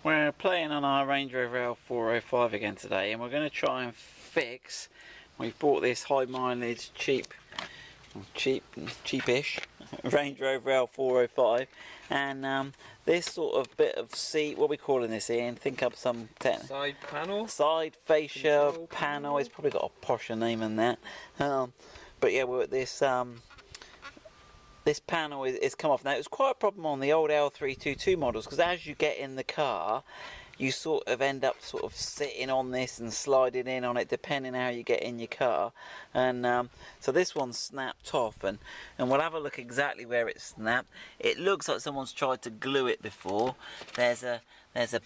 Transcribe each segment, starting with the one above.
We're playing on our Range Rover L405 again today, and we're going to try and fix. We've bought this high mileage, cheapish Range Rover L405, and this sort of bit of seat. What are we calling this, Ian? Think up some side panel. Side fascia panel. It's probably got a posher name than that. But yeah, we're at this. This panel is come off. Now, it was quite a problem on the old L322 models, because as you get in the car, you sort of end up sort of sitting on this and sliding in on it, depending how you get in your car. And so this one's snapped off, and we'll have a look exactly where it's snapped. It looks like someone's tried to glue it before. There's a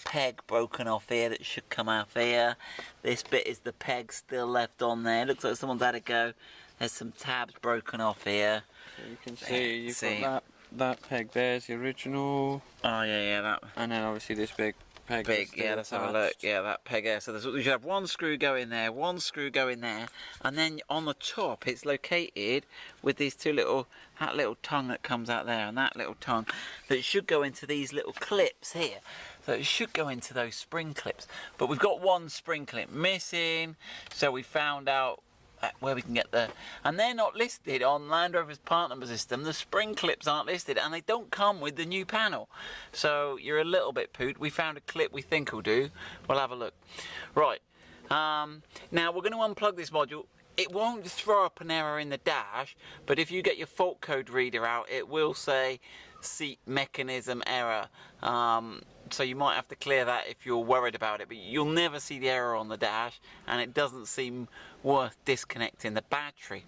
peg broken off here that should come out here. This bit is the peg still left on there. It looks like someone's had a go. There's some tabs broken off here. So you can see you've got that peg there's the original. Oh yeah, that. And then obviously this big peg. Big, yeah, let's have a look. Yeah, that peg there. So you should have one screw going there, one screw going there, and then on the top it's located with these two that little tongue that comes out there, and that little tongue that should go into these little clips here. So it should go into those spring clips. But we've got one spring clip missing, so we found out where we can get and they're not listed on Land Rover's part number system. The spring clips aren't listed, and they don't come with the new panel, so you're a little bit poot. We found a clip we think will do. We'll have a look. Right, now we're going to unplug this module. It won't throw up an error in the dash, but if you get your fault code reader out, it will say seat mechanism error. So you might have to clear that if you're worried about it, but you'll never see the error on the dash, and it doesn't seem worth disconnecting the battery.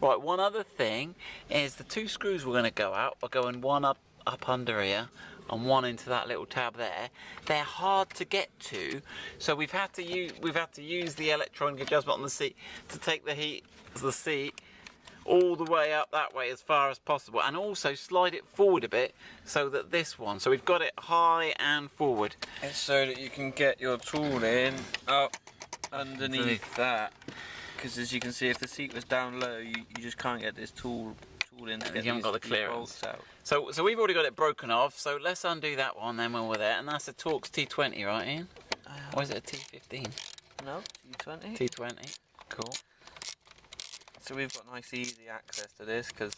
Right, one other thing is the two screws we're going to go out are going one up under here and one into that little tab there. They're hard to get to, so we've had to use the electronic adjustment on the seat to take the seat all the way up that way as far as possible, and also slide it forward a bit so that so we've got it high and forward. It's so that you can get your tool in up underneath that, because as you can see, if the seat was down low, you just can't get this tool in to get you haven't got the clearance out. So we've already got it broken off, so let's undo that one then when we're there. And that's a Torx T20, right, Ian? Or is it a T15? No, T20. T20, cool. So we've got nice easy access to this because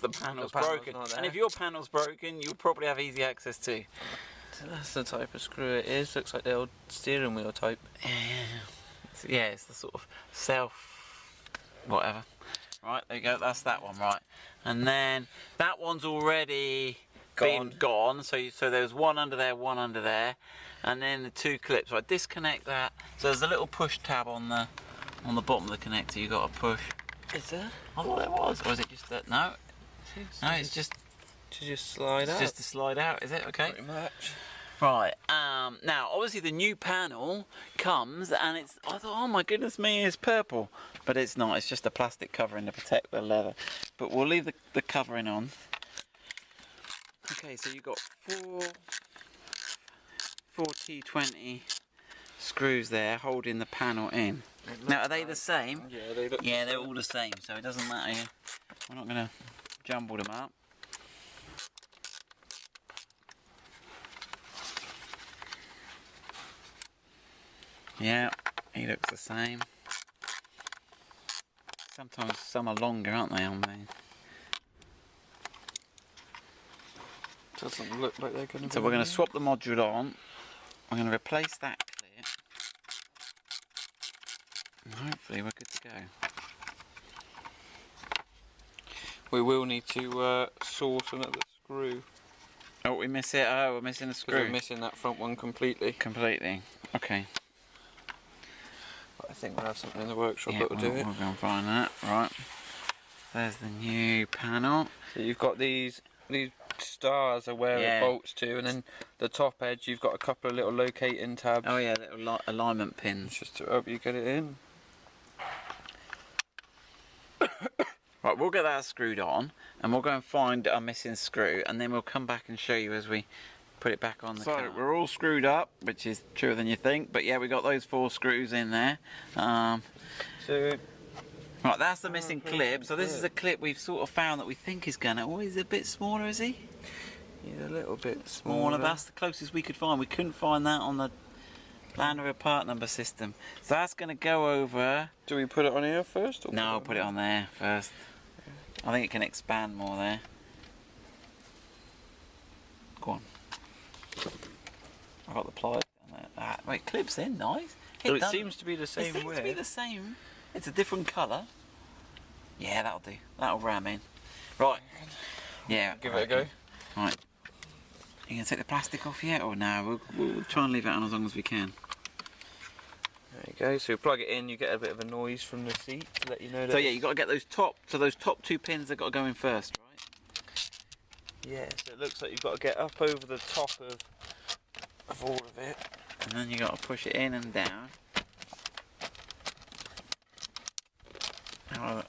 the panel's broken. And if your panel's broken, you'll probably have easy access too. So that's the type of screw it is. Looks like the old steering wheel type. Yeah, it's the sort of whatever. Right, there you go, that's that one, right. And then that one's already been gone, so there's one under there, and then the two clips. Right, disconnect that. So there's a little push tab on the bottom of the connector you got to push. Is there? I thought there was. Or is it just that? No. No, it's just to just slide out. It's just to slide out, is it? Okay. Pretty much. Right. Now, obviously, the new panel comes, and I thought, oh my goodness me, it's purple, but it's not. It's just a plastic covering to protect the leather. But we'll leave the covering on. Okay, so you've got four T20 screws there holding the panel in. Now, are they the same? Yeah, they look. Yeah, they're all the same, so it doesn't matter. Yeah. We're not going to jumble them up. Yeah, he looks the same. Sometimes some are longer, aren't they, on there? Doesn't look like they're going to be. So we're going to swap the module on. We're going to replace that clip. And hopefully we're good to go. We will need to source another screw. Oh, we miss it. Oh, we're missing a screw. We're missing that front one completely. Completely. Okay. But I think we'll have something in the workshop that will do it. We'll go and find that. Right. There's the new panel. So you've got these stars are where it bolts to, and then the top edge you've got a couple of little locating tabs. Oh yeah, little alignment pins. Just to help you get it in. Right, we'll get that screwed on, and we'll go and find our missing screw, and then we'll come back and show you as we put it back on the car. So we're all screwed up, which is truer than you think, but yeah, we got those 4 screws in there. Right, that's the missing clip. So this is a clip we've sort of found that we think is gonna. Oh, he's a bit smaller, is he? He's a little bit Smaller, smaller. that's the closest we could find. We couldn't find that on the Land Rover part number system. So that's going to go over... Do we put it on here first? Or No, put it on there first. I think it can expand more there. Go on. I've got the pliers on there. Ah, wait, clips in, nice. Well, it does- seems to be the same It seems to be width. the same. It's a different colour. Yeah, that'll do. That'll ram in. Right. Yeah. Give it a go. Right. You gonna take the plastic off yet, or no? We'll try and leave it on as long as we can. There you go. So you plug it in, you get a bit of a noise from the seat to let you know that. So yeah, you got to get those top. So those top two pins have got to go in first, right? Yeah. So it looks like you've got to get up over the top of all of it. And then you got to push it in and down. Oh,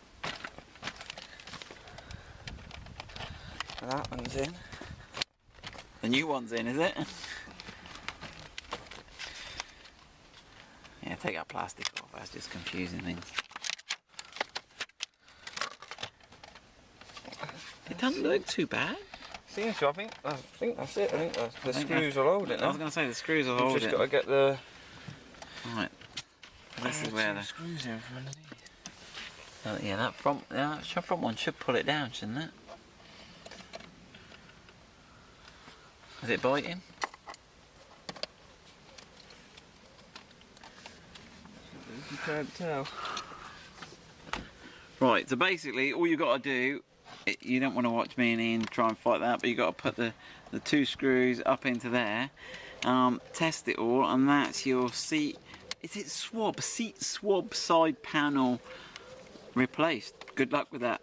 That one's in. the new one's in, is it? Yeah, take that plastic off. That's just confusing things. It doesn't look too bad. Seems to. I think that's it. I think the think screws will hold it I was now. going to say the screws will You've hold just it. got to get the. Right. This is where the screws in from underneath. yeah, that front one should pull it down, shouldn't it? Is it biting? You can't tell. Right. So basically, all you got to do, you don't want to watch me and Ian try and fight that, but you got to put the two screws up into there, test it all, and that's your seat. Is it seat swab side panel replaced? Good luck with that.